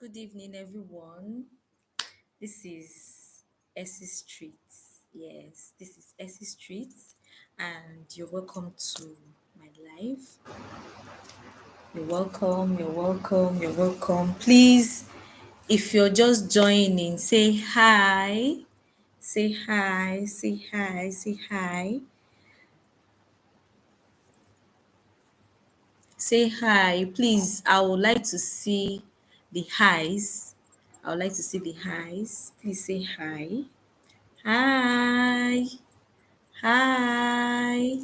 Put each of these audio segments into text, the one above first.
Good evening, everyone. This is Essie Street. Yes, this is Essie Street, and you're welcome to my live. You're welcome, you're welcome, you're welcome. Please, if you're just joining, say hi, say hi, say hi, say hi, say hi. Please, I would like to see the highs. I would like to see the highs. Please say hi. Hi. Hi.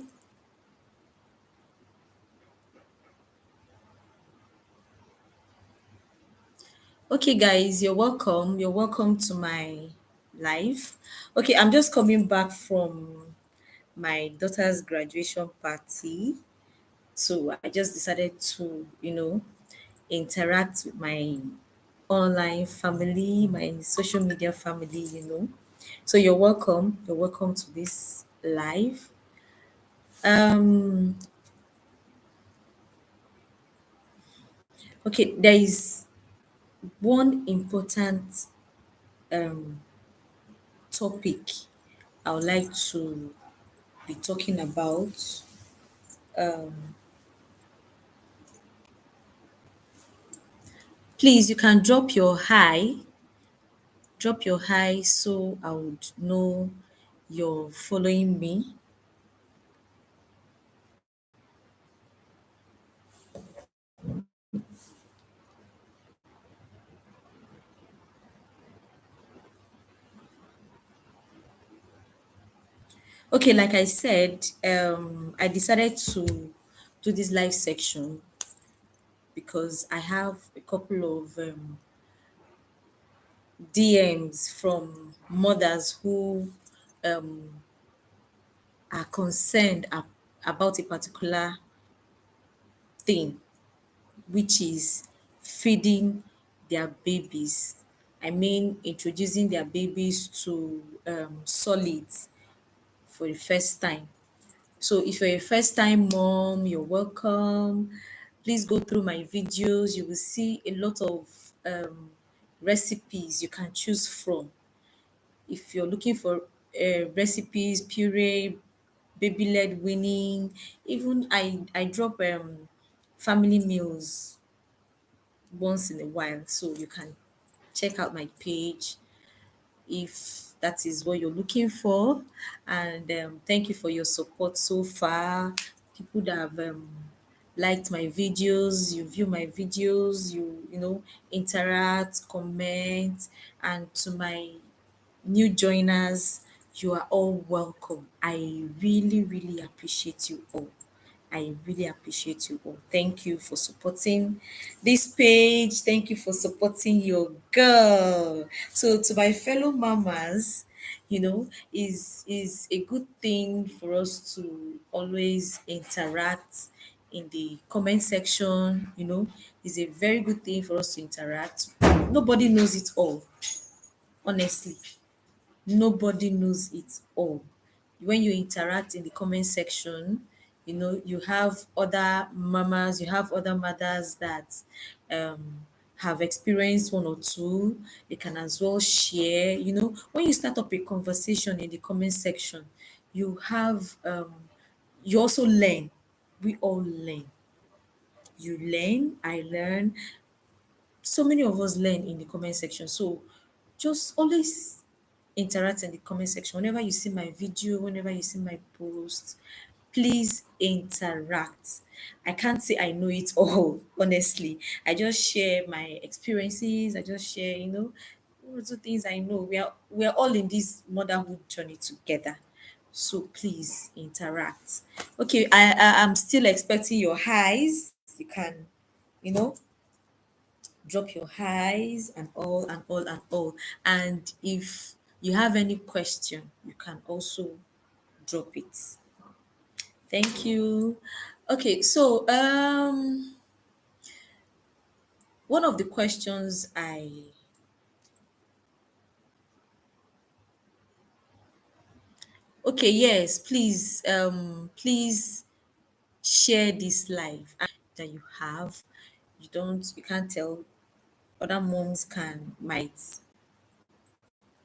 Okay, guys, you're welcome. You're welcome to my live. Okay, I'm just coming back from my daughter's graduation party. So I just decided to, interact with my online family, my social media family. So you're welcome. You're welcome to this live. Um, okay, there is one important um topic I would like to be talking about. Please, you can drop your hi so I would know you're following me. Okay, like I said, I decided to do this live section because I have a couple of DMs from mothers who um, are concerned about a particular thing, which is feeding their babies. I mean, introducing their babies to solids for the first time. So, if you're a first time mom, you're welcome. Please go through my videos. You will see a lot of recipes you can choose from. If you're looking for recipes, puree, baby led winning, even I drop family meals once in a while. So you can check out my page if that is what you're looking for. And thank you for your support so far. People that have liked my videos, you view my videos, you interact, comment, and to my new joiners, you are all welcome. I really, really appreciate you all. I really appreciate you all. Thank you for supporting this page. Thank you for supporting your girl. So to my fellow mamas, is a good thing for us to always interact in the comment section. Is a very good thing for us to interact. Nobody knows it all, honestly. Nobody knows it all. When you interact in the comment section, you have other mamas, you have other mothers that have experienced one or two. They can as well share. When you start up a conversation in the comment section, you have you also learn. We all learn. You learn, I learn, so many of us learn in the comment section. So just always interact in the comment section. Whenever you see my video, whenever you see my post, please interact. I can't say I know it all, honestly. I just share my experiences. I just share, one or two things I know. We are all in this motherhood journey together. So please interact. Okay, I'm still expecting your highs. You can, you know, drop your highs and all and all and all. And if you have any question, you can also drop it. Thank you. Okay, so one of the questions I okay, yes, please share this live that you have. You can't tell Other moms can might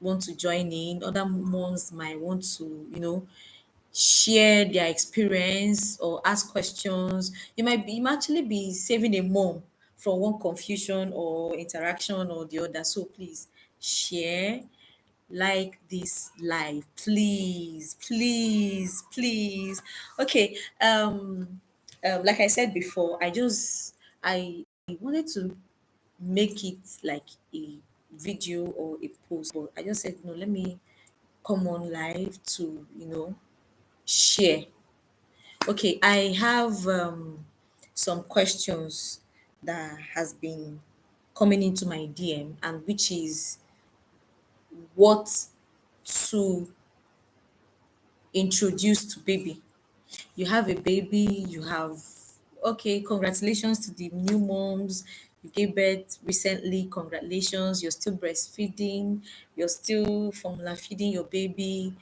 want to join in. Other moms might want to, share their experience or ask questions. You might actually be saving a mom from one confusion or interaction or the other. So please share, like this live, please, please, please. Okay. Like I said before, I wanted to make it like a video or a post, but I just said no, let me come on live to share. Okay, I have some questions that has been coming into my DM, and which is what to introduce to baby. You have a baby, you have, okay, congratulations to the new moms. You gave birth recently, congratulations. You're still breastfeeding, you're still formula feeding your baby.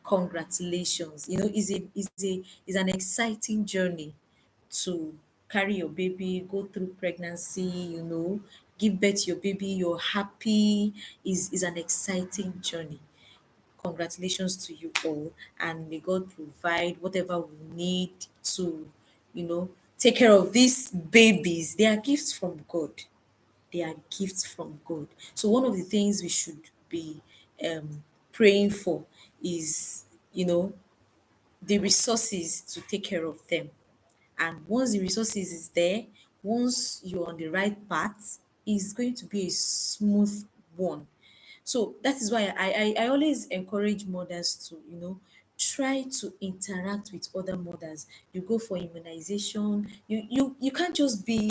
Congratulations. Is an exciting journey to carry your baby, go through pregnancy, give birth to your baby, you're happy, is an exciting journey. Congratulations to you all, and may God provide whatever we need to, take care of these babies. They are gifts from God. They are gifts from God. So one of the things we should be praying for is, the resources to take care of them. And once the resources is there, once you're on the right path, it's going to be a smooth one. So that is why I always encourage mothers to, try to interact with other mothers. You go for immunization. You can't just be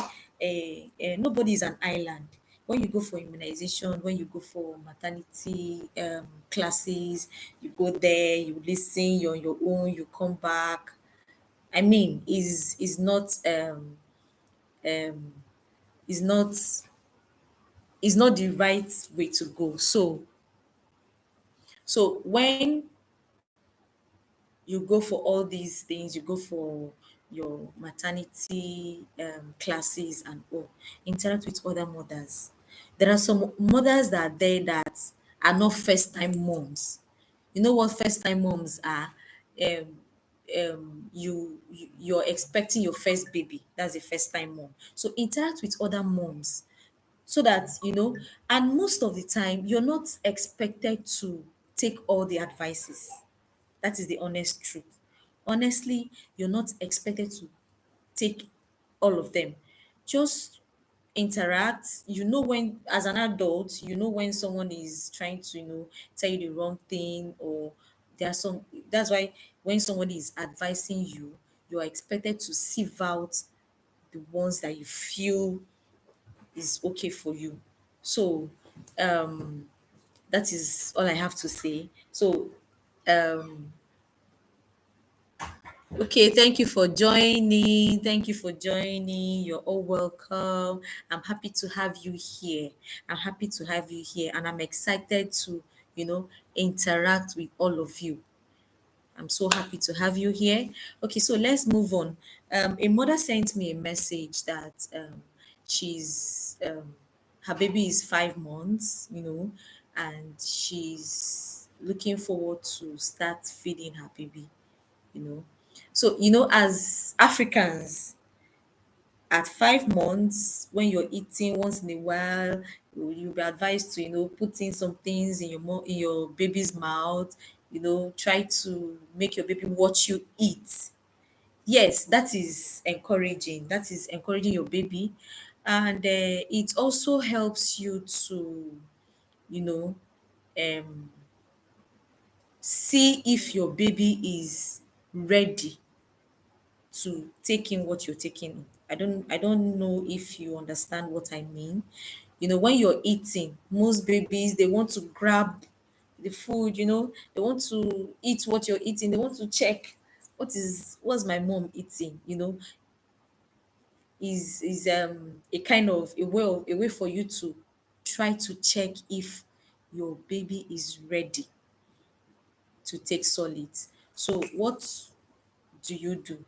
nobody is an island. When you go for immunization, when you go for maternity classes, you go there, you listen, you're on your own, you come back. I mean, um is not is not the right way to go. So when you go for all these things, you go for your maternity classes and all, interact with other mothers. There are some mothers that are there that are not first time moms. You know what first time moms are? Um, you're expecting your first baby. That's a first time mom. So interact with other moms so that and most of the time you're not expected to take all the advices. That is the honest truth. Honestly, you're not expected to take all of them. Just interact. You know when, as an adult, you know when someone is trying to, tell you the wrong thing, or there are some. That's why when somebody is advising you, you are expected to sieve out the ones that you feel is okay for you. So that is all I have to say. So um okay, thank you for joining. Thank you for joining. You're all welcome. I'm happy to have you here. I'm happy to have you here, and I'm excited to, interact with all of you. I'm so happy to have you here. Okay, so let's move on. A mother sent me a message that she's her baby is 5 months, and she's looking forward to start feeding her baby you know. So, as Africans, at 5 months, when you're eating once in a while, you'll be advised to, put in some things in in your baby's mouth, try to make your baby watch you eat. Yes, that is encouraging. That is encouraging your baby. And it also helps you to, you know, um, see if your baby is ready to take in what you're taking in. I don't know if you understand what I mean. When you're eating, most babies they want to grab the food, they want to eat what you're eating, they want to check what's my mom eating, is a kind of a way for you to try to check if your baby is ready to take solids. So what do you do?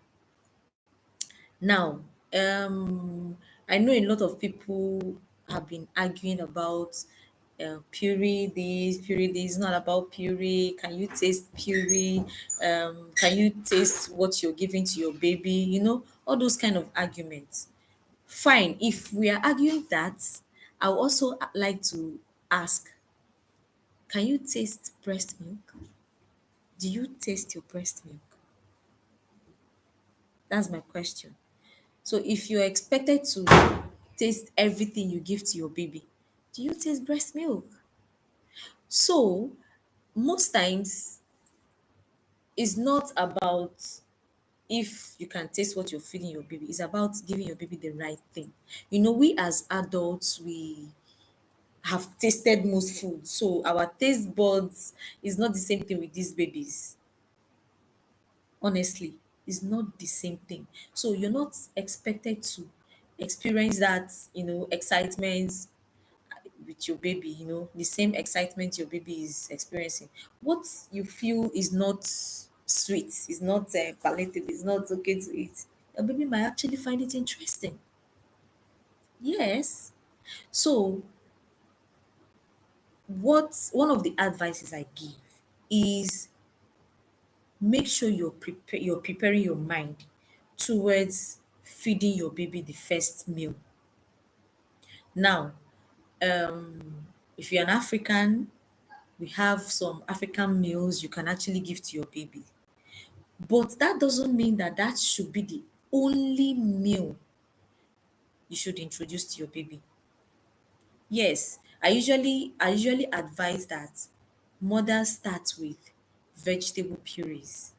Now, I know a lot of people. have been arguing about puree this, puree this. It's not about puree. Can you taste puree? Can you taste what you're giving to your baby? All those kind of arguments. Fine. If we are arguing that, I would also like to ask, can you taste breast milk? Do you taste your breast milk? That's my question. So if you're expected to taste everything you give to your baby, do you taste breast milk? So most times it's not about if you can taste what you're feeding your baby, it's about giving your baby the right thing. We as adults, we have tasted most food. So our taste buds is not the same thing with these babies. Honestly, it's not the same thing. So you're not expected to experience that, excitement with your baby, the same excitement your baby is experiencing. What you feel is not sweet, is not palatable, is not okay to eat. Your baby might actually find it interesting. Yes. So what one of the advices I give is, make sure you're preparing your mind towards feeding your baby the first meal. Now, if you're an African, we have some African meals you can actually give to your baby. But that doesn't mean that that should be the only meal you should introduce to your baby. Yes, I usually advise that mothers start with vegetable purees.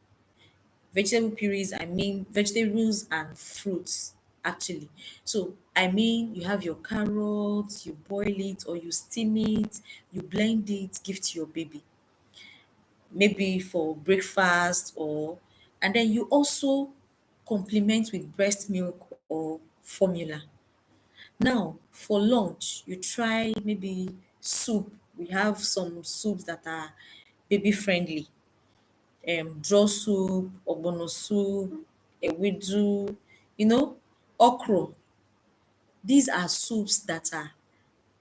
Vegetable purees, I mean vegetables and fruits actually. So I mean, you have your carrots, you boil it or you steam it, you blend it, give to your baby, maybe for breakfast, or and then you also complement with breast milk or formula. Now for lunch, you try maybe soup. We have some soups that are baby friendly, draw soup, ogbono soup, ewedu, okra. These are soups that are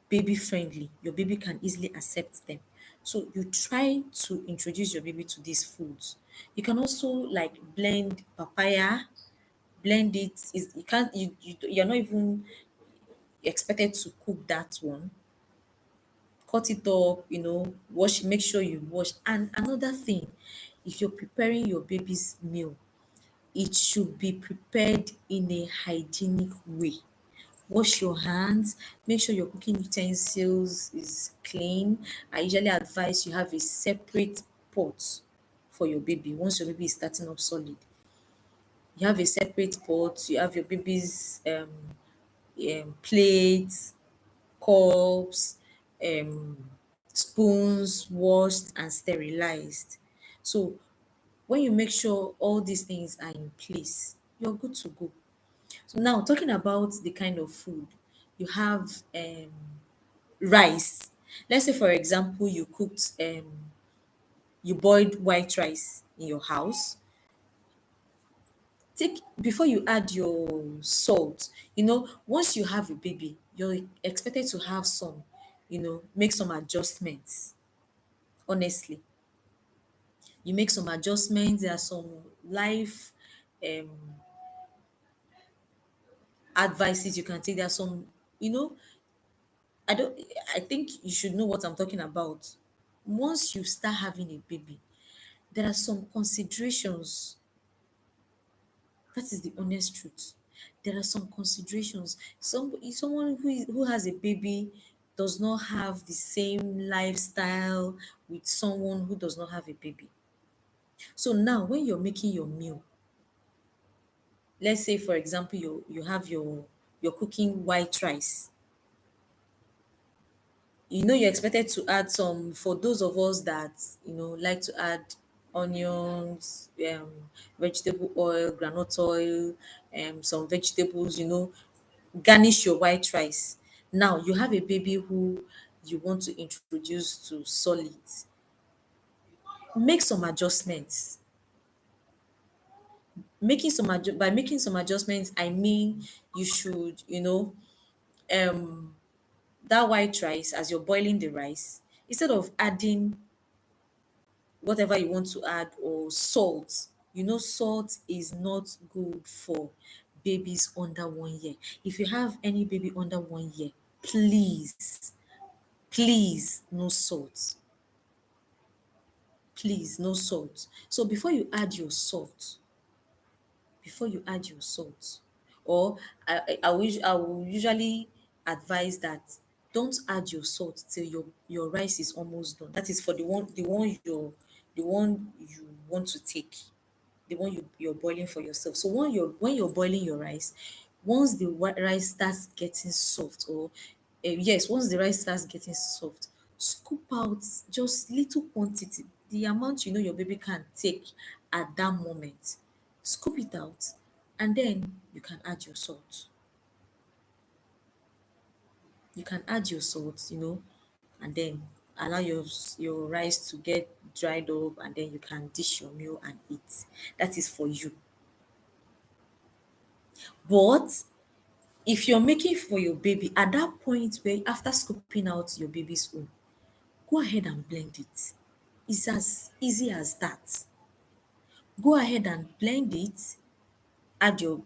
baby friendly. Your baby can easily accept them. So you try to introduce your baby to these foods. You can also like blend papaya, blend it. Is you can't you're not even expected to cook that one. Cut it up, wash, make sure you wash. And another thing, if you're preparing your baby's meal, it should be prepared in a hygienic way. Wash your hands, make sure your cooking utensils is clean. I usually advise you have a separate pot for your baby once your baby is starting up solid. You have a separate pot, you have your baby's plates, cups, spoons washed and sterilized. So when you make sure all these things are in place, you're good to go. So now talking about the kind of food, you have rice. Let's say for example you boiled white rice in your house. Take before you add your salt, once you have a baby, you're expected to have some, make some adjustments. Honestly, you make some adjustments. There are some life um advices you can take. There are some, you know I don't I think you should know what I'm talking about. Once you start having a baby, there are some considerations. That is the honest truth. There are some considerations. Someone who has a baby does not have the same lifestyle with someone who does not have a baby. So now when you're making your meal, let's say for example you have you're cooking white rice. You're expected to add some, for those of us that like to add onions, vegetable oil, groundnut oil, some vegetables, garnish your white rice. Now you have a baby who you want to introduce to solids. Make some adjustments. By making some adjustments, I mean you should, that white rice, as you're boiling the rice, instead of adding whatever you want to add or salt, salt is not good for babies under 1 year. If you have any baby under 1 year, please, please, no salt. Please, no salt. So before you add your salt, or I will usually advise that don't add your salt till your rice is almost done. That is for the one you want to take, the one you're boiling for yourself. So when you're boiling your rice, once the rice starts getting soft, or yes, once the rice starts getting soft, scoop out just little quantity, the amount your baby can take at that moment. Scoop it out, and then you can add your salt, and then allow your rice to get dried up, and then you can dish your meal and eat. That is for you. But if you're making for your baby, at that point where after scooping out your baby's own, go ahead and blend it. It's as easy as that. Go ahead and blend it, add your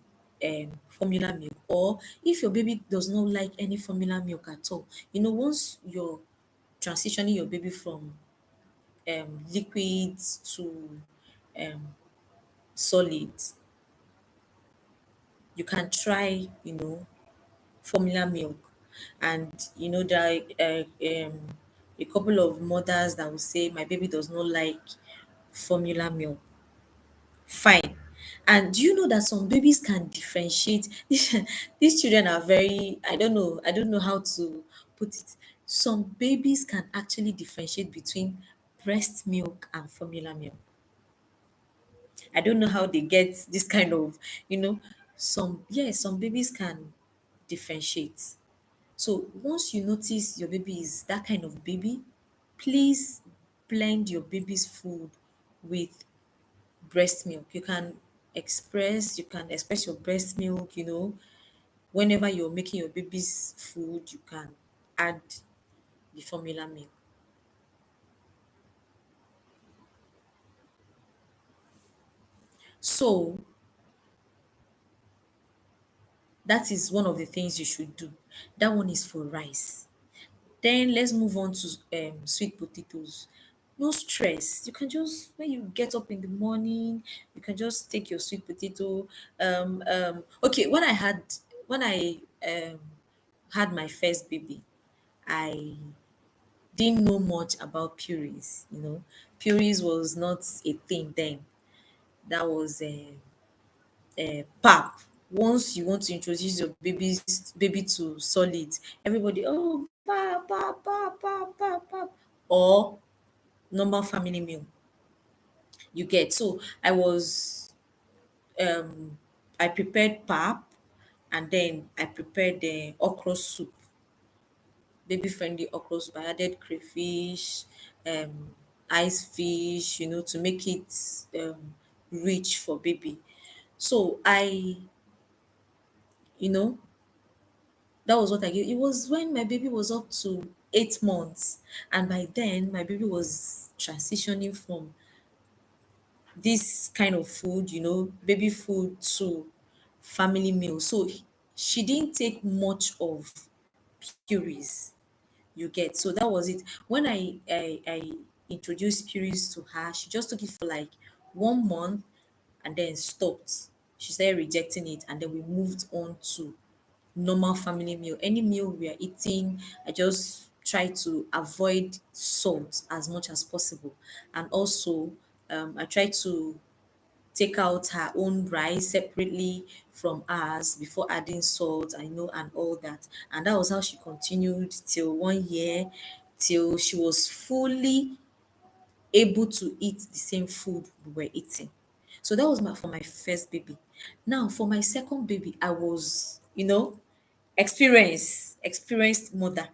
formula milk, or if your baby does not like any formula milk at all, once you're transitioning your baby from liquids to um solid, you can try formula milk. And there are a couple of mothers that will say, my baby does not like formula milk. Fine. And do you know that some babies can differentiate? These children are very, I don't know how to put it. Some babies can actually differentiate between breast milk and formula milk. I don't know how they get this kind of, you know, some babies can differentiate. So once you notice your baby is that kind of baby, please blend your baby's food with breast milk. You can express your breast milk, whenever you're making your baby's food, you can add the formula milk. So that is one of the things you should do. That one is for rice. Then let's move on to sweet potatoes. No stress. You can just, when you get up in the morning, you can just take your sweet potato. Okay, when I had my first baby, I didn't know much about purees. Purees was not a thing then. That was pap. Once you want to introduce your baby to solid, everybody, oh, pap, pap, pap, pap, pap, pap, or normal family meal. You get. So I prepared pap, and then I prepared the okra soup, baby friendly okra soup. I added crayfish, um, ice fish, to make it rich for baby. So you know, that was what I gave. It was when my baby was up to 8 months, and by then my baby was transitioning from this kind of food, baby food, to family meal. So she didn't take much of purees. You get. So that was it. When I introduced purees to her, she just took it for like 1 month and then stopped. She started rejecting it, and then we moved on to normal family meal. Any meal we are eating, I just try to avoid salt as much as possible. And also, I try to take out her own rice separately from ours before adding salt, and all that. And that was how she continued till 1 year, till she was fully able to eat the same food we were eating. So that was for my first baby. Now for my second baby, I was, experienced mother.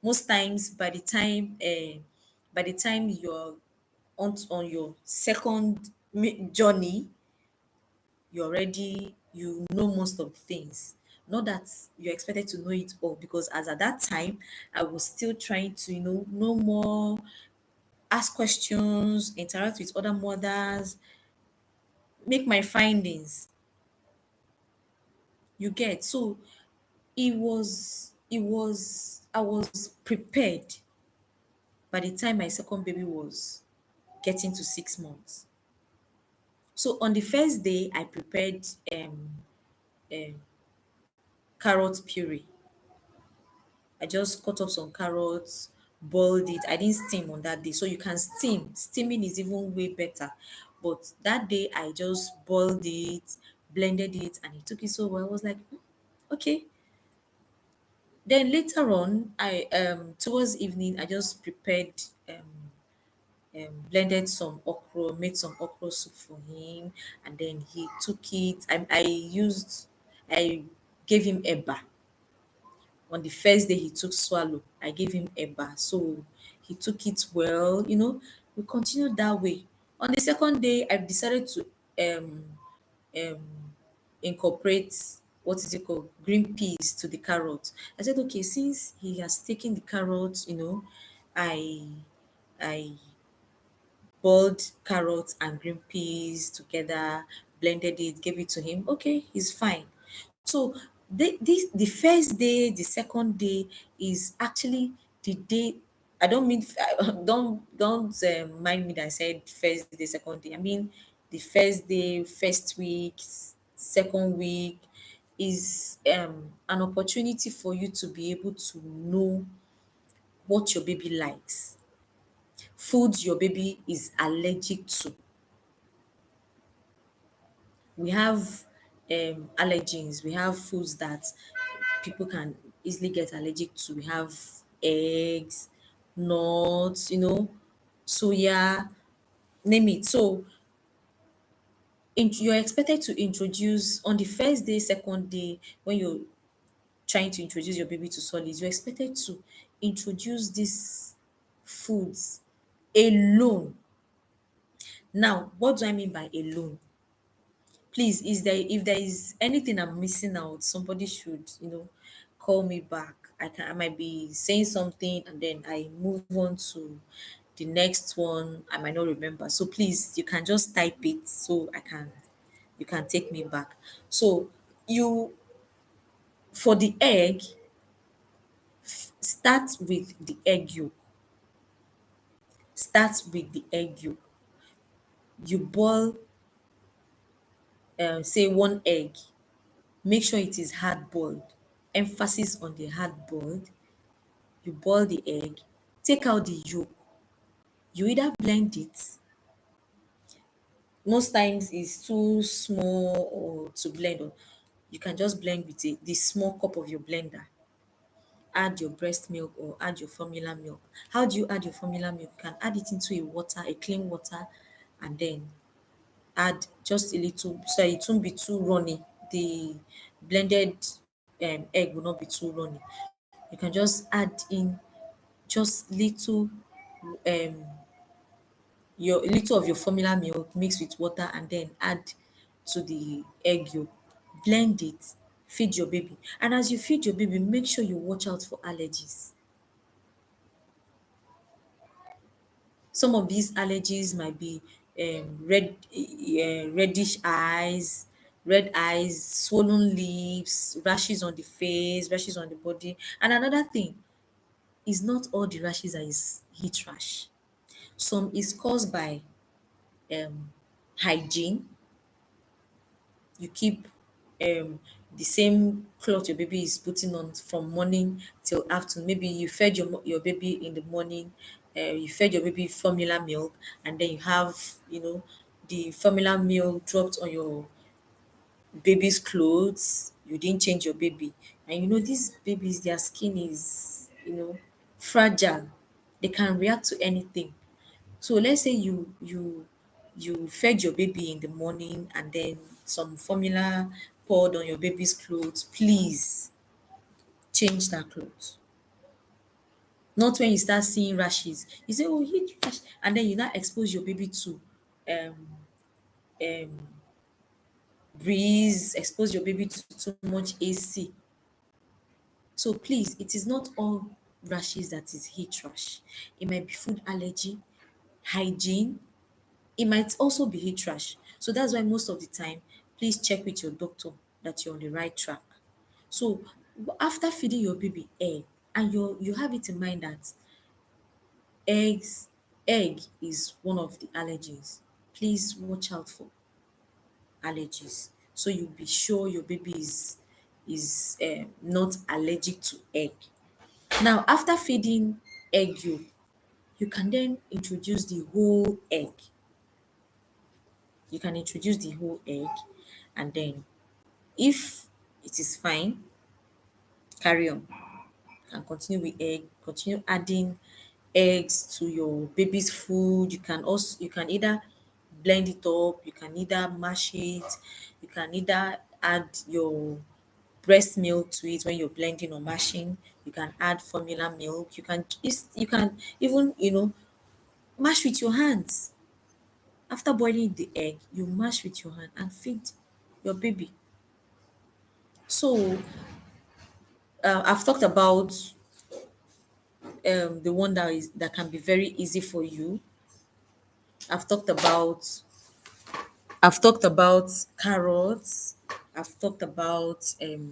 Most times by the time you're on your second journey, you know most of the things. Not that you're expected to know it all, because as at that time, I was still trying to, know more, ask questions, interact with other mothers, make my findings. You get? So I was prepared by the time my second baby was getting to 6 months. So on the first day, I prepared um carrot puree. I just cut up some carrots, boiled it. I didn't steam on that day. So you can steam. Steaming is even way better. But that day I just boiled it, blended it, and it took it so well. I was like, okay. Then later on, I towards evening, I just prepared blended some okra, made some okra soup for him, and then he took it. I gave him eba. On the first day he took swallow, I gave him eba. So he took it well, we continued that way. On the second day, I decided to um incorporate, what is it called, green peas to the carrot. I said, okay, since he has taken the carrot, I I boiled carrots and green peas together, blended it, gave it to him. Okay, he's fine. So the first day, the second day is actually the day. I don't mean don't mind me that I said first day, second day. I mean the first day, first week, second week is an opportunity for you to be able to know what your baby likes, foods your baby is allergic to. We have allergens, we have foods that people can easily get allergic to. We have eggs, nuts, soya, name it. So you're expected to introduce on the first day, second day, when you're trying to introduce your baby to solids, you're expected to introduce these foods alone. Now, what do I mean by alone? Please, if there is anything I'm missing out, somebody should, call me back. I might be saying something and then I move on to the next one. I might not remember. So please, you can just type it so you can take me back. So you for the egg, start with the egg yolk. Start with the egg yolk. You boil say one egg. Make sure it is hard boiled. Emphasis on the hard boiled. You boil the egg, take out the yolk. You either blend it, most times it's too small or to blend, or you can just blend with the small cup of your blender. Add your breast milk or add your formula milk. How do you add your formula milk? You can add it into a clean water, and then add just a little so it won't be too runny. The blended egg will not be too runny. You can just add in just little um your a little of your formula milk, mix with water, and then add to the egg yolk. Blend it, feed your baby. And as you feed your baby, make sure you watch out for allergies. Some of these allergies might be reddish eyes, red eyes, swollen lips, rashes on the face, rashes on the body. And another thing is, not all the rashes is heat rash. Some is caused by um hygiene. You keep the same cloth your baby is putting on from morning till afternoon. Maybe you fed your baby in the morning, you fed your baby formula milk, and then you have, the formula milk dropped on your baby's clothes. You didn't change your baby, and these babies, their skin is, fragile. They can react to anything. So let's say you fed your baby in the morning and then some formula poured on your baby's clothes. Please change that clothes. Not when you start seeing rashes. You say, "Oh, heat rash," and then you now expose your baby to um breeze, expose your baby to too much AC. So please, it is not all rashes that is heat rash. It might be food allergy, hygiene. It might also be heat rash. So that's why most of the time, please check with your doctor that you're on the right track. So after feeding your baby egg, and you have it in mind that eggs egg is one of the allergens, please watch out for allergies. So you'll be sure your baby is not allergic to egg. Now, after feeding egg yolk, you can then introduce the whole egg. You can introduce the whole egg, and then if it is fine, carry on. And continue with egg, continue adding eggs to your baby's food. You can either blend it up, you can either mash it, you can either add your breast milk to it when you're blending or mashing. You can add formula milk. You can even, mash with your hands. After boiling the egg, you mash with your hand and feed your baby. So I've talked about the one that can be very easy for you. I've talked about I've talked about carrots. I've talked about the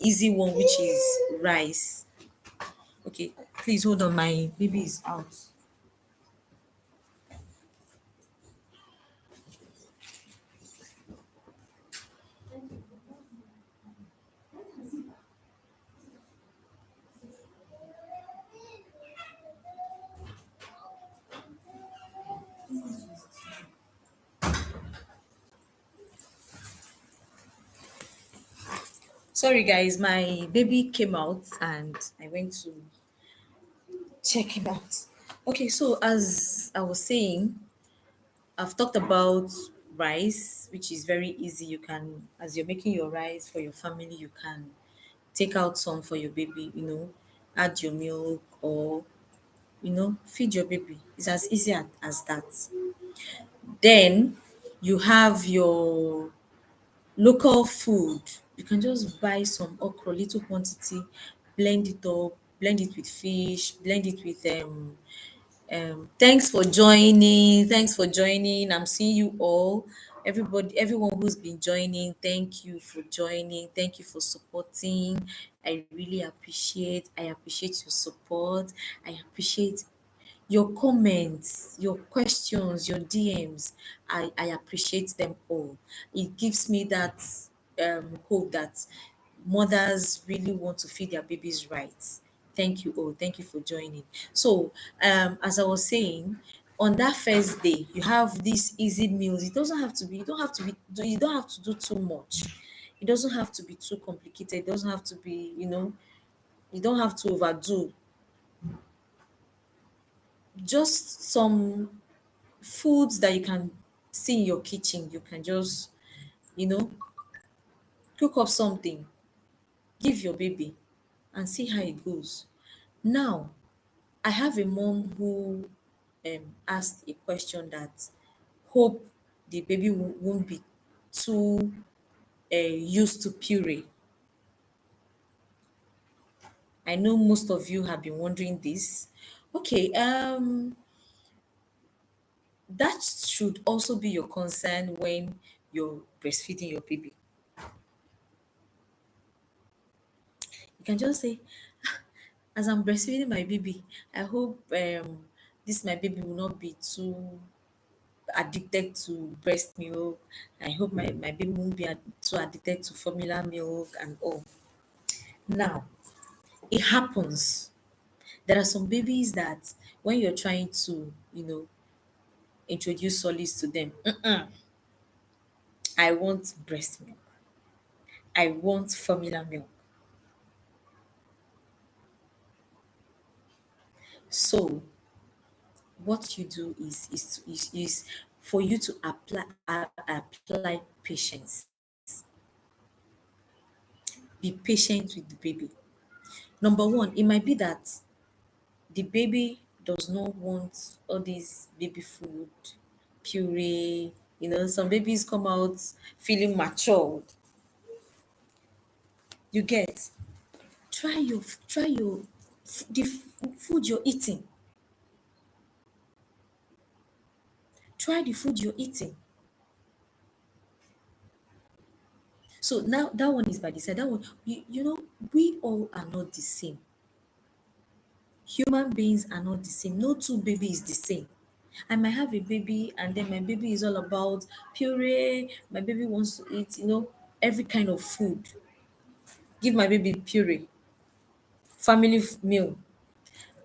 easy one, which is rice. Okay, please hold on. My baby is out. Sorry, guys. My baby came out, and I went to check him out. Okay, so as I was saying, I've talked about rice, which is very easy. You can, as you're making your rice for your family, you can take out some for your baby, add your milk, or feed your baby. It's as easy as that. Then you have your local food. You can just buy some okra, little quantity, blend it up, blend it with fish, blend it with thanks for joining. Thanks for joining. I'm seeing you all. Everybody, everyone who's been joining, thank you for joining. Thank you for supporting. I really appreciate. I appreciate your support. I appreciate your comments, your questions, your DMs. I appreciate them all. It gives me that hope that mothers really want to feed their babies right. Thank you all. Thank you for joining. So, as I was saying, on that first day, you have these easy meals. It doesn't have to be. You don't have to do too much. It doesn't have to be too complicated. It doesn't have to be. You don't have to overdo. Just some foods that you can see in your kitchen. You can just, you know, cook up something, give your baby, and see how it goes. Now, I have a mom who asked a question that hope the baby won't be too used to puree. I know most of you have been wondering this. Okay, that should also be your concern when you're breastfeeding your baby. You can just say, as I'm breastfeeding my baby, I hope this my baby will not be too addicted to breast milk. I hope my baby won't be too addicted to formula milk and all. Now, it happens. There are some babies that when you're trying to, introduce solids to them, I want breast milk. I want formula milk. So what you do is for you to apply patience. Be patient with the baby. Number one, it might be that the baby does not want all this baby food, puree. Some babies come out feeling matured. You get. Try your food you're eating. Try the food you're eating. So now that one is by the side. That one, we all are not the same. Human beings are not the same. No two baby is the same. I might have a baby and then my baby is all about puree. My baby wants to eat, every kind of food. Give my baby puree, family meal,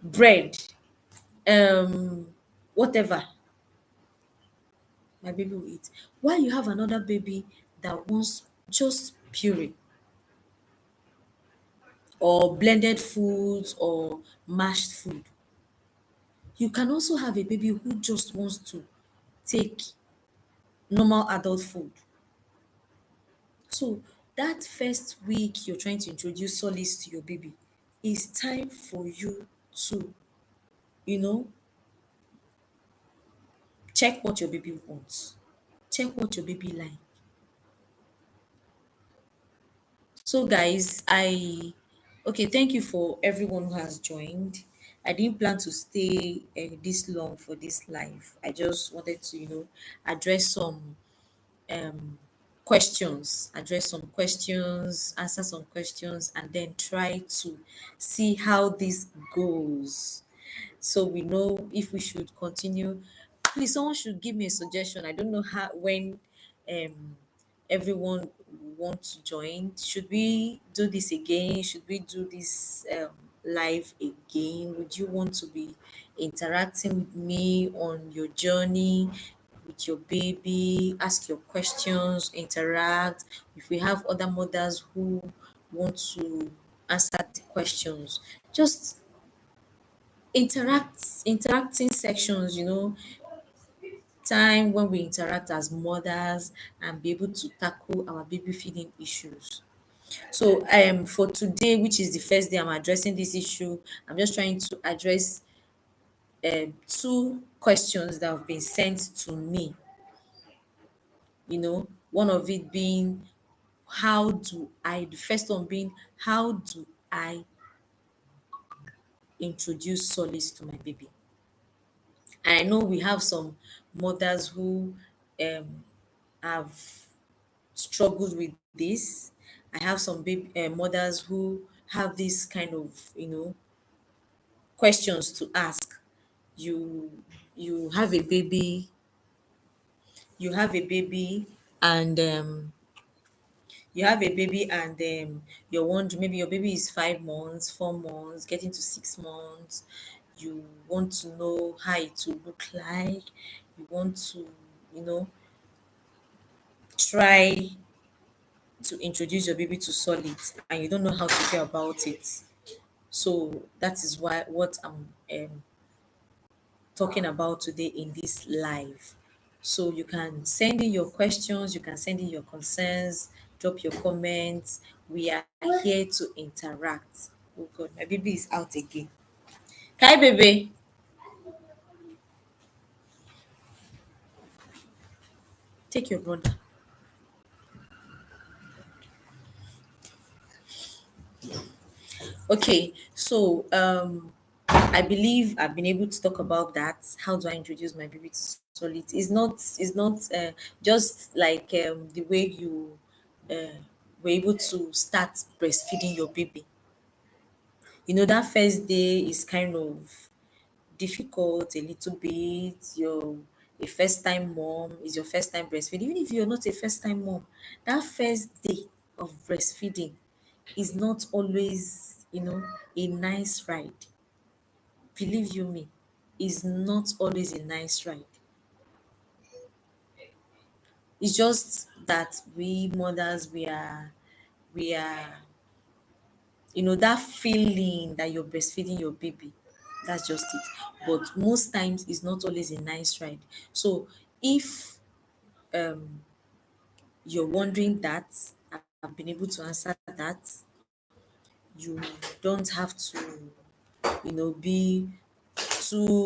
bread, whatever my baby will eat. While you have another baby that wants just puree or blended foods or mashed food. You can also have a baby who just wants to take normal adult food. So that first week you're trying to introduce solids to your baby, it's time for you to, you know, check what your baby wants. Check what your baby like. So guys, okay, thank you for everyone who has joined. I didn't plan to stay this long for this live. I just wanted to, address some answer some questions, and then try to see how this goes. So we know if we should continue. Please, someone should give me a suggestion. I don't know how when um everyone want to join. Should we do this again? Should we do this live again? Would you want to be interacting with me on your journey with your baby? Ask your questions, interact. If we have other mothers who want to answer the questions, just interacting sections, time when we interact as mothers and be able to tackle our baby feeding issues. So for today, which is the first day I'm addressing this issue, I'm just trying to address two questions that have been sent to me. One of it being, the first one being, how do I introduce solids to my baby? And I know we have some mothers who have struggled with this. I have some baby mothers who have this kind of questions to ask. You you have a baby, you have a baby, and you're wondering, maybe your baby is 5 months, 4 months, getting to 6 months. You want to know how it will look like. You want to, you know, try to introduce your baby to solids, and you don't know how to feel about it. So that is what I'm talking about today in this live. So you can send in your questions, you can send in your concerns, drop your comments. We are here to interact. Oh God, my baby is out again. Hi, baby. Take your brother. Okay, so I believe I've been able to talk about that. How do I introduce my baby to solid? It's not just like the way you were able to start breastfeeding your baby. That first day is kind of difficult a little bit. You're a first time mom, is your first time breastfeeding. Even if you're not a first time mom, that first day of breastfeeding is not always, a nice ride. Believe you me, is not always a nice ride. It's just that we mothers, we are that feeling that you're breastfeeding your baby. That's just it. But most times it's not always a nice ride. So if um you're wondering that, I've been able to answer that. You don't have to, be too